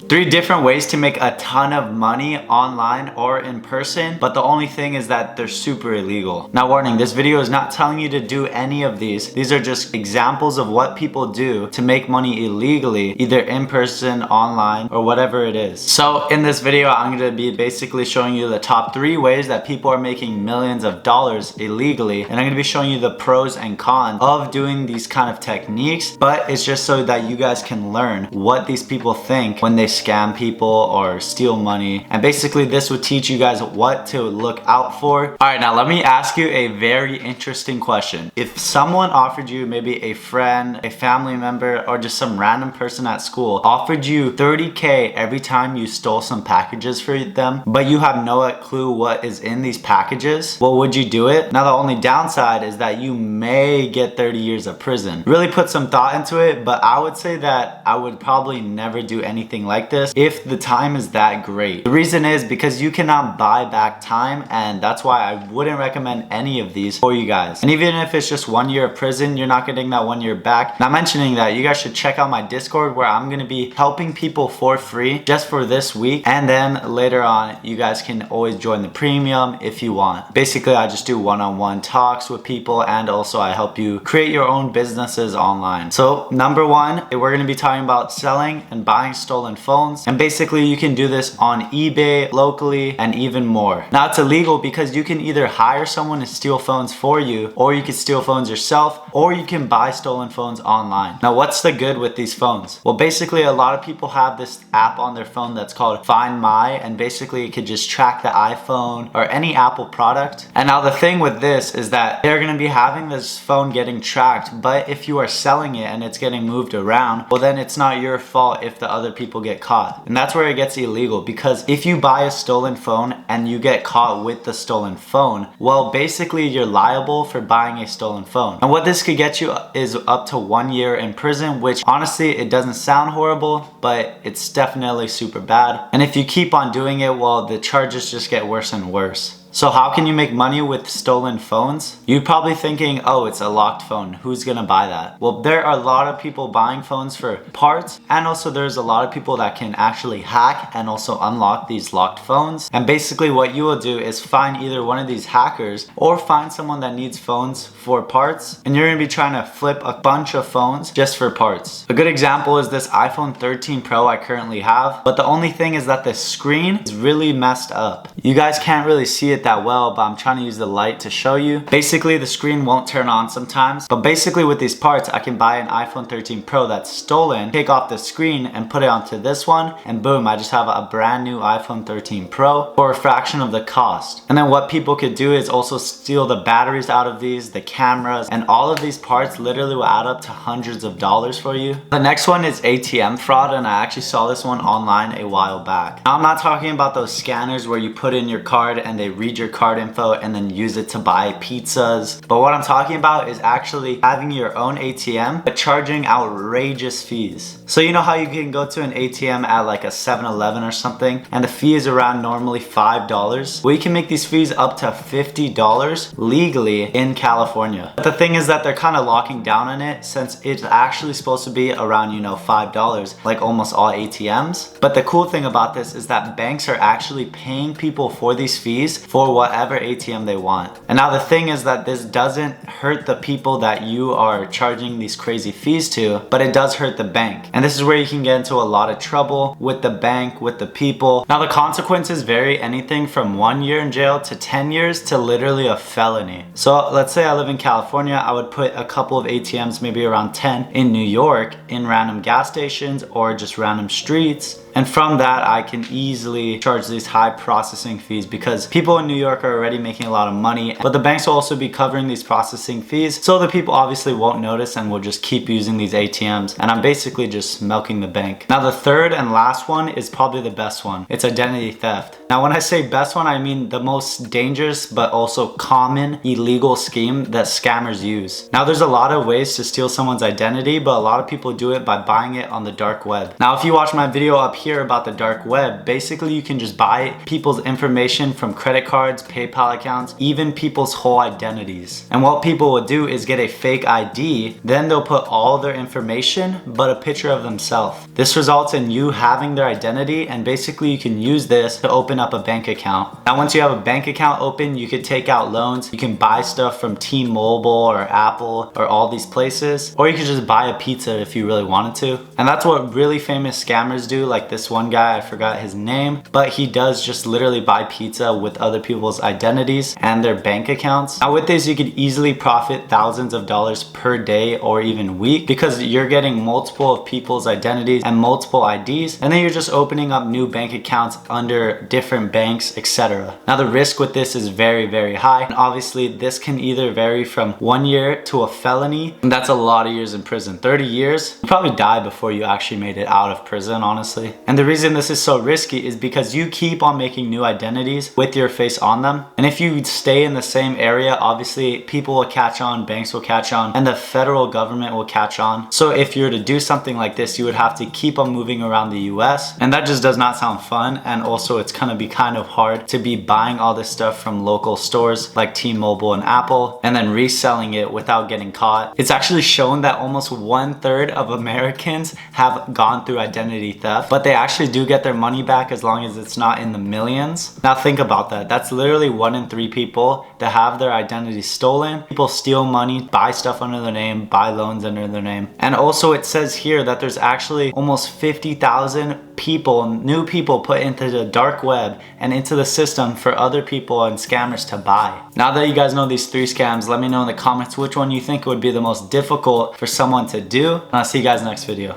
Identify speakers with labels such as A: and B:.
A: 3 different ways to make a ton of money online or in person, but the only thing is that they're super illegal. Now warning, this video is not telling you to do any of these. These are just examples of what people do to make money illegally, either in person, online, or whatever it is. So in this video, I'm going to be basically showing you the top 3 ways that people are making millions of dollars illegally, and I'm going to be showing you the pros and cons of doing these kind of techniques, but it's just so that you guys can learn what these people think when they scam people or steal money, and basically this would teach you guys what to look out for. Alright, now let me ask you a very interesting question. If someone offered you, maybe a friend, a family member, or just some random person at school, offered you $30K every time you stole some packages for them, but you have no clue what is in these packages, well, would you do it? Now the only downside is that you may get 30 years of prison. Really put some thought into it, but I would say that I would probably never do anything like this if the time is that great. The reason is because you cannot buy back time, and that's why I wouldn't recommend any of these for you guys. And even if it's just 1 year of prison, you're not getting that 1 year back. Not mentioning that, you guys should check out my Discord where I'm gonna be helping people for free just for this week, and then later on you guys can always join the premium if you want. Basically I just do one-on-one talks with people, and also I help you create your own businesses online. So number 1, we're gonna be talking about selling and buying stolen phones, and basically you can do this on eBay, locally, and even more. Now it's illegal because you can either hire someone to steal phones for you, or you can steal phones yourself, or you can buy stolen phones online. Now what's the good with these phones? Well, basically a lot of people have this app on their phone that's called Find My, and basically it could just track the iPhone or any Apple product. And now the thing with this is that they're gonna be having this phone getting tracked, but if you are selling it and it's getting moved around, well then it's not your fault if the other people get caught. And that's where it gets illegal, because if you buy a stolen phone and you get caught with the stolen phone, well basically you're liable for buying a stolen phone. And what this could get you is up to 1 year in prison, which honestly it doesn't sound horrible, but it's definitely super bad. And if you keep on doing it, well the charges just get worse and worse. So how can you make money with stolen phones? You're probably thinking, oh, it's a locked phone. Who's gonna buy that? Well, there are a lot of people buying phones for parts, and also there's a lot of people that can actually hack and also unlock these locked phones. And basically what you will do is find either one of these hackers or find someone that needs phones for parts, and you're gonna be trying to flip a bunch of phones just for parts. A good example is this iPhone 13 Pro I currently have, but the only thing is that the screen is really messed up. You guys can't really see it that well, but I'm trying to use the light to show you. Basically the screen won't turn on sometimes, but basically with these parts I can buy an iPhone 13 Pro that's stolen, take off the screen and put it onto this one, and boom, I just have a brand new iPhone 13 Pro for a fraction of the cost. And then what people could do is also steal the batteries out of these, the cameras, and all of these parts literally will add up to hundreds of dollars for you. The next one is ATM fraud, and I actually saw this one online a while back. Now I'm not talking about those scanners where you put in your card and they read your card info and then use it to buy pizzas. But what I'm talking about is actually having your own ATM but charging outrageous fees. So you know how you can go to an ATM at like a 7-Eleven or something and the fee is around normally $5? Well, you can make these fees up to $50 legally in California. But the thing is that they're kind of locking down on it, since it's actually supposed to be around, you know, $5 like almost all ATMs. But the cool thing about this is that banks are actually paying people for these fees for whatever ATM they want. And now the thing is that this doesn't hurt the people that you are charging these crazy fees to, but it does hurt the bank. And this is where you can get into a lot of trouble with the bank, with the people. Now the consequences vary anything from 1 year in jail to 10 years to literally a felony. So let's say I live in California, I would put a couple of ATMs, maybe around 10 in New York, in random gas stations or just random streets. And from that, I can easily charge these high processing fees, because people in New York are already making a lot of money, but the banks will also be covering these processing fees. So the people obviously won't notice and will just keep using these ATMs. And I'm basically just milking the bank. Now the third and last one is probably the best one. It's identity theft. Now when I say best one, I mean the most dangerous but also common illegal scheme that scammers use. Now there's a lot of ways to steal someone's identity, but a lot of people do it by buying it on the dark web. Now if you watch my video up here about the dark web, basically you can just buy people's information from credit card cards, PayPal accounts, even people's whole identities. And what people will do is get a fake ID, then they'll put all their information but a picture of themselves. This results in you having their identity, and basically you can use this to open up a bank account. Now once you have a bank account open, you can take out loans, you can buy stuff from T-Mobile or Apple or all these places, or you could just buy a pizza if you really wanted to. And that's what really famous scammers do, like this one guy, I forgot his name, but he does just literally buy pizza with other people's identities and their bank accounts. Now with this, you could easily profit thousands of dollars per day or even week, because you're getting multiple of people's identities and multiple IDs, and then you're just opening up new bank accounts under different banks, etc. Now the risk with this is very, very high, and obviously this can either vary from 1 year to a felony, and that's a lot of years in prison. 30 years, you probably die before you actually made it out of prison, honestly. And the reason this is so risky is because you keep on making new identities with your face on them, and if you stay in the same area, obviously people will catch on, banks will catch on, and the federal government will catch on. So if you were to do something like this, you would have to keep on moving around the US, and that just does not sound fun. And also it's gonna be kind of hard to be buying all this stuff from local stores like T-Mobile and Apple and then reselling it without getting caught. It's actually shown that almost 1/3 of Americans have gone through identity theft, but they actually do get their money back as long as it's not in the millions. Now think about that. That's literally 1 in 3 people that have their identity stolen. People steal money, buy stuff under their name, buy loans under their name. And also it says here that there's actually almost 50,000 people, new people, put into the dark web and into the system for other people and scammers to buy. Now that you guys know these 3 scams, let me know in the comments which one you think would be the most difficult for someone to do, and I'll see you guys next video.